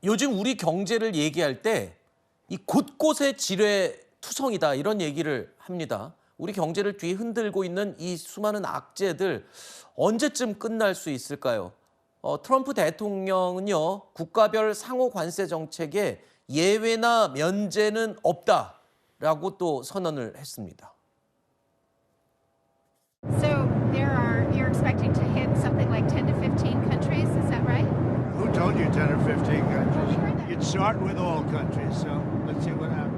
요즘 우리 경제를 얘기할 때 이 곳곳에 지뢰투성이다 이런 얘기를 합니다. 우리 경제를 뒤흔들고 있는 이 수많은 악재들 언제쯤 끝날 수 있을까요? 트럼프 대통령은요, 국가별 상호 관세 정책에 예외나 면제는 없다라고 또 선언을 했습니다. So you're expecting to hit something like 10 to 15 countries, is that right? Who told you 10 or 15 countries? heard that. You'd start with all countries, so let's see what happens.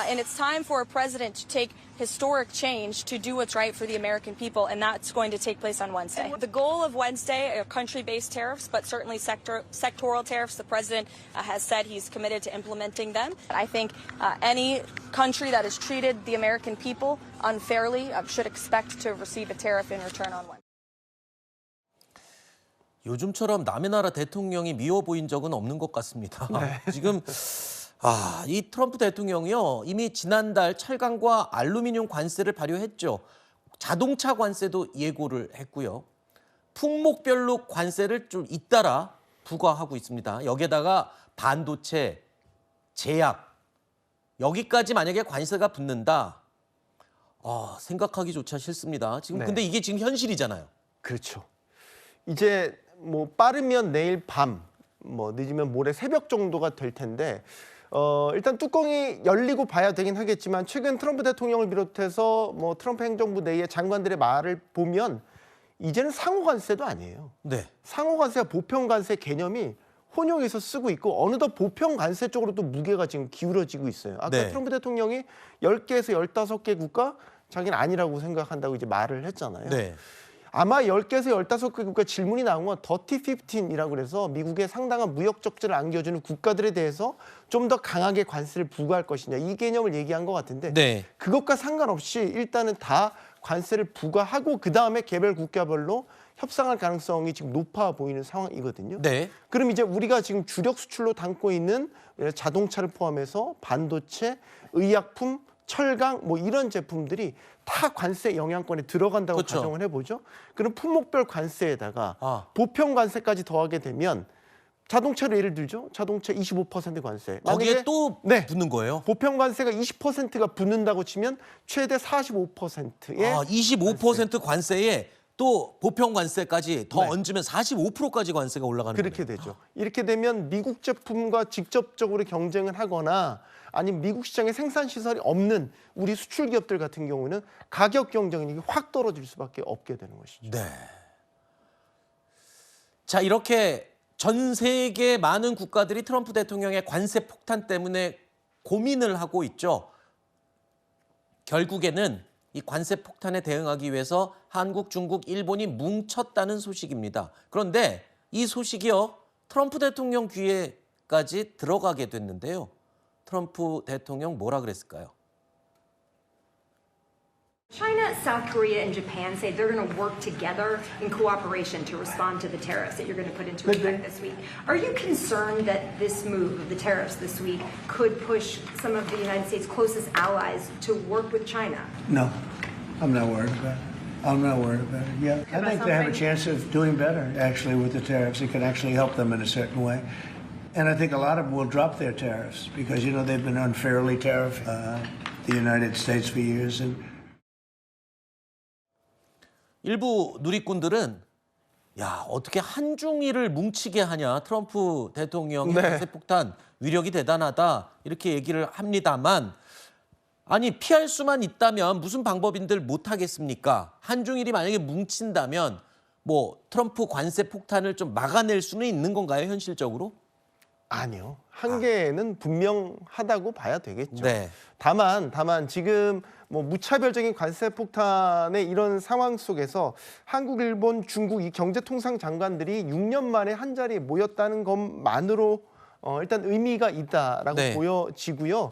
And it's time for a president to take historic change to do what's right for the American people, and that's going to take place on Wednesday. The goal of Wednesday are country-based tariffs, but certainly sectoral tariffs. The president has said he's committed to implementing them. I think any country that has treated the American people unfairly should expect to receive a tariff in return on Wednesday. 요즘처럼 남의 나라 대통령이 미워 보인 적은 없는 것 같습니다. 지금 이 트럼프 대통령이요, 이미 지난달 철강과 알루미늄 관세를 발효했죠. 자동차 관세도 예고를 했고요. 품목별로 관세를 좀 잇따라 부과하고 있습니다. 여기에다가 반도체, 제약, 여기까지 만약에 관세가 붙는다, 생각하기조차 싫습니다. 지금 근데 이게 지금 현실이잖아요. 그렇죠. 이제 뭐 빠르면 내일 밤, 뭐 늦으면 모레 새벽 정도가 될 텐데 일단 뚜껑이 열리고 봐야 되긴 하겠지만 최근 트럼프 대통령을 비롯해서 뭐 트럼프 행정부 내의 장관들의 말을 보면 이제는 상호관세도 아니에요. 네. 상호관세와 보편관세 개념이 혼용해서 쓰고 있고 어느덧 보편관세 쪽으로 또 무게가 지금 기울어지고 있어요. 아까 네. 트럼프 대통령이 10개에서 15개 국가 자기는 아니라고 생각한다고 이제 말을 했잖아요. 네. 아마 10개에서 15개 국가 질문이 나온 건 더티 15이라고 그래서 미국에 상당한 무역 적자를 안겨주는 국가들에 대해서 좀 더 강하게 관세를 부과할 것이냐 이 개념을 얘기한 것 같은데 네. 그것과 상관없이 일단은 다 관세를 부과하고 그다음에 개별 국가별로 협상할 가능성이 지금 높아 보이는 상황이거든요. 네. 그럼 이제 우리가 지금 주력 수출로 담고 있는 자동차를 포함해서 반도체, 의약품, 철강 뭐 이런 제품들이 다 관세 영향권에 들어간다고 그렇죠. 가정을 해보죠. 그럼 품목별 관세에다가 보편 관세까지 더하게 되면 자동차로 예를 들죠. 자동차 25% 관세. 거기에 또 네. 붙는 거예요? 보편 관세가 20%가 붙는다고 치면 최대 45%의 25% 관세에 또 보편 관세까지 더 네. 얹으면 45%까지 관세가 올라가는 그렇게 거네요. 되죠. 이렇게 되면 미국 제품과 직접적으로 경쟁을 하거나 아니면 미국 시장에 생산 시설이 없는 우리 수출 기업들 같은 경우는 가격 경쟁력이 확 떨어질 수밖에 없게 되는 것이죠. 네. 자, 이렇게 전 세계 많은 국가들이 트럼프 대통령의 관세 폭탄 때문에 고민을 하고 있죠. 결국에는 이 관세 폭탄에 대응하기 위해서 한국, 중국, 일본이 뭉쳤다는 소식입니다. 그런데 이 소식이요, 트럼프 대통령 귀에까지 들어가게 됐는데요. 트럼프 대통령 뭐라 그랬을까요? China, South Korea, and Japan say they're going to work together in cooperation to respond to the tariffs that you're going to put into effect this week. Are you concerned that this move of the tariffs this week could push some of the United States' closest allies to work with China? No, I'm not worried about it. I'm not worried about it. Yeah, I think they have a chance of doing better, actually, with the tariffs. It could actually help them in a certain way. And I think a lot of them will drop their tariffs because, you know, they've been unfairly tariffed the United States for years. And 일부 누리꾼들은 야, 어떻게 한중일을 뭉치게 하냐, 트럼프 대통령의 관세 폭탄 위력이 대단하다 이렇게 얘기를 합니다만, 아니 피할 수만 있다면 무슨 방법인들 못하겠습니까? 한중일이 만약에 뭉친다면 뭐 트럼프 관세 폭탄을 좀 막아낼 수는 있는 건가요, 현실적으로? 아니요. 한계는 분명하다고 봐야 되겠죠. 네. 다만 지금 뭐 무차별적인 관세 폭탄의 이런 상황 속에서 한국, 일본, 중국 이 경제통상 장관들이 6년 만에 한 자리에 모였다는 것만으로 일단 의미가 있다라고 네. 보여지고요.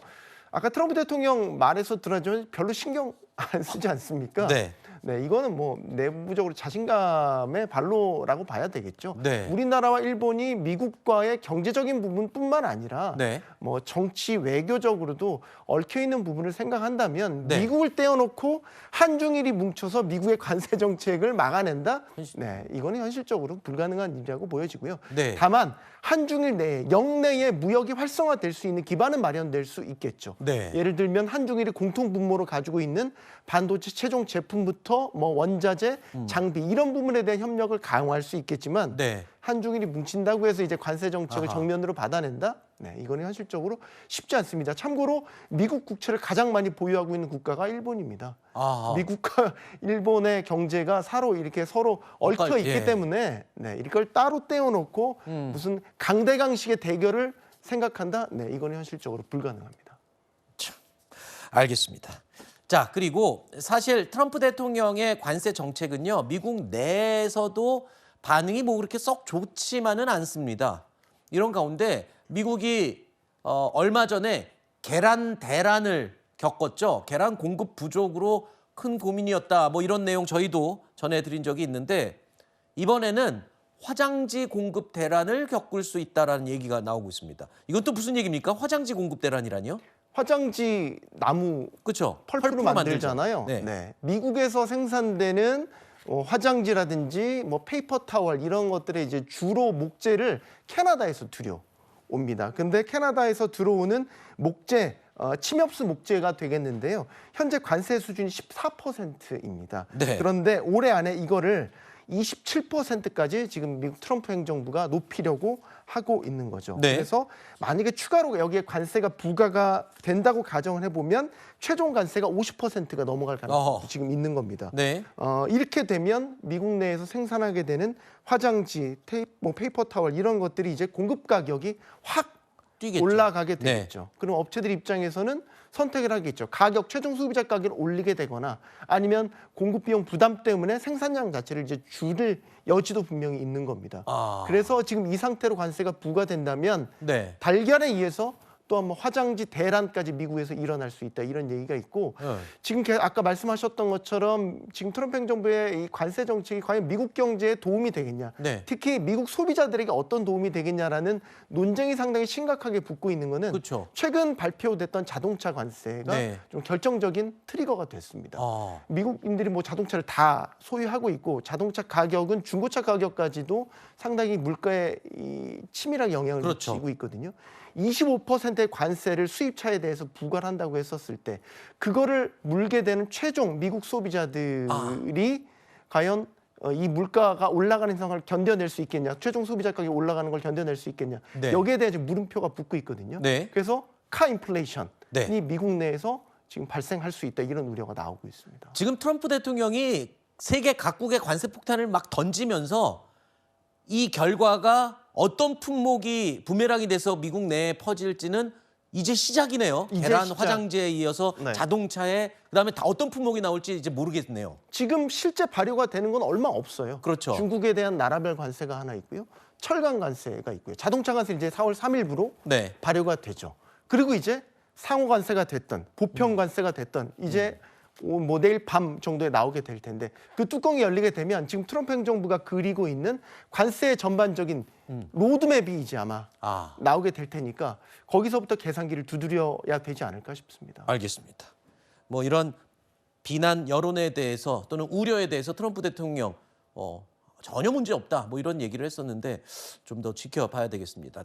아까 트럼프 대통령 말에서 들었지만 별로 신경 안 쓰지 않습니까? 네. 네, 이거는 뭐 내부적으로 자신감의 발로라고 봐야 되겠죠. 네. 우리나라와 일본이 미국과의 경제적인 부분뿐만 아니라 네. 뭐 정치 외교적으로도 얽혀 있는 부분을 생각한다면 네. 미국을 떼어놓고 한중일이 뭉쳐서 미국의 관세 정책을 막아낸다? 네, 이거는 현실적으로 불가능한 일이라고 보여지고요. 네. 다만 한중일 내에 영내에 무역이 활성화될 수 있는 기반은 마련될 수 있겠죠. 네. 예를 들면 한중일이 공통 분모로 가지고 있는 반도체 최종 제품부터 뭐 원자재, 장비 이런 부분에 대한 협력을 강화할 수 있겠지만 네. 한중일이 뭉친다고 해서 이제 관세 정책을 아하. 정면으로 받아낸다? 네, 이거는 현실적으로 쉽지 않습니다. 참고로 미국 국채를 가장 많이 보유하고 있는 국가가 일본입니다. 아하. 미국과 일본의 경제가 서로 얽혀 있기 예. 때문에 네, 이걸 따로 떼어놓고 무슨 강대강식의 대결을 생각한다? 네, 이거는 현실적으로 불가능합니다. 알겠습니다. 자, 그리고 사실 트럼프 대통령의 관세 정책은요, 미국 내에서도 반응이 뭐 그렇게 썩 좋지만은 않습니다. 이런 가운데 미국이 얼마 전에 계란 대란을 겪었죠. 계란 공급 부족으로 큰 고민이었다. 뭐 이런 내용 저희도 전해드린 적이 있는데 이번에는 화장지 공급 대란을 겪을 수 있다라는 얘기가 나오고 있습니다. 이건 또 무슨 얘기입니까? 화장지 공급 대란이라니요? 화장지 나무 그렇죠. 펄프로 만들잖아요. 네. 네. 미국에서 생산되는 화장지라든지 뭐 페이퍼 타월 이런 것들의 이제 주로 목재를 캐나다에서 들여옵니다. 근데 캐나다에서 들어오는 목재 침엽수 목재가 되겠는데요. 현재 관세 수준이 14%입니다. 네. 그런데 올해 안에 이거를 27%까지 지금 미국 트럼프 행정부가 높이려고 하고 있는 거죠. 네. 그래서 만약에 추가로 여기에 관세가 부과가 된다고 가정을 해보면 최종 관세가 50%가 넘어갈 가능성이 지금 있는 겁니다. 네. 이렇게 되면 미국 내에서 생산하게 되는 화장지, 뭐 페이퍼 타월 이런 것들이 이제 공급 가격이 확 뛰겠죠. 올라가게 네. 되겠죠. 그럼 업체들 입장에서는 선택을 하겠죠. 가격, 최종 소비자 가격을 올리게 되거나 아니면 공급 비용 부담 때문에 생산량 자체를 이제 줄일 여지도 분명히 있는 겁니다. 아. 그래서 지금 이 상태로 관세가 부과된다면 네. 달걀에 의해서 또 한번 화장지 대란까지 미국에서 일어날 수 있다 이런 얘기가 있고 네. 지금 아까 말씀하셨던 것처럼 지금 트럼프 행정부의 이 관세 정책이 과연 미국 경제에 도움이 되겠냐 네. 특히 미국 소비자들에게 어떤 도움이 되겠냐라는 논쟁이 상당히 심각하게 붙고 있는 거는 그렇죠. 최근 발표됐던 자동차 관세가 네. 좀 결정적인 트리거가 됐습니다. 아. 미국인들이 뭐 자동차를 다 소유하고 있고 자동차 가격은 중고차 가격까지도 상당히 물가에 치밀하게 영향을 그렇죠. 미치고 있거든요. 25%의 관세를 수입차에 대해서 부과를 한다고 했었을 때 그거를 물게 되는 최종 미국 소비자들이 과연 이 물가가 올라가는 상황을 견뎌낼 수 있겠냐, 최종 소비자 가격이 올라가는 걸 견뎌낼 수 있겠냐, 네. 여기에 대해 물음표가 붙고 있거든요. 네. 그래서 카 인플레이션이 네. 미국 내에서 지금 발생할 수 있다 이런 우려가 나오고 있습니다. 지금 트럼프 대통령이 세계 각국의 관세 폭탄을 막 던지면서 이 결과가 어떤 품목이 부메랑이 돼서 미국 내에 퍼질지는 이제 시작이네요. 이제 계란, 시작. 화장지에 이어서 네. 자동차에 그다음에 다 어떤 품목이 나올지 이제 모르겠네요. 지금 실제 발효가 되는 건 얼마 없어요. 그렇죠. 중국에 대한 나라별 관세가 하나 있고요. 철강 관세가 있고요. 자동차 관세 이제 4월 3일부로 네. 발효가 되죠. 그리고 이제 상호 관세가 됐던 보편 관세가 됐던 이제 뭐 내일 밤 정도에 나오게 될 텐데 그 뚜껑이 열리게 되면 지금 트럼프 행정부가 그리고 있는 관세의 전반적인 로드맵이 이제 아마 아, 나오게 될 테니까 거기서부터 계산기를 두드려야 되지 않을까 싶습니다. 알겠습니다. 뭐 이런 비난 여론에 대해서 또는 우려에 대해서 트럼프 대통령 전혀 문제 없다 뭐 이런 얘기를 했었는데 좀 더 지켜봐야 되겠습니다.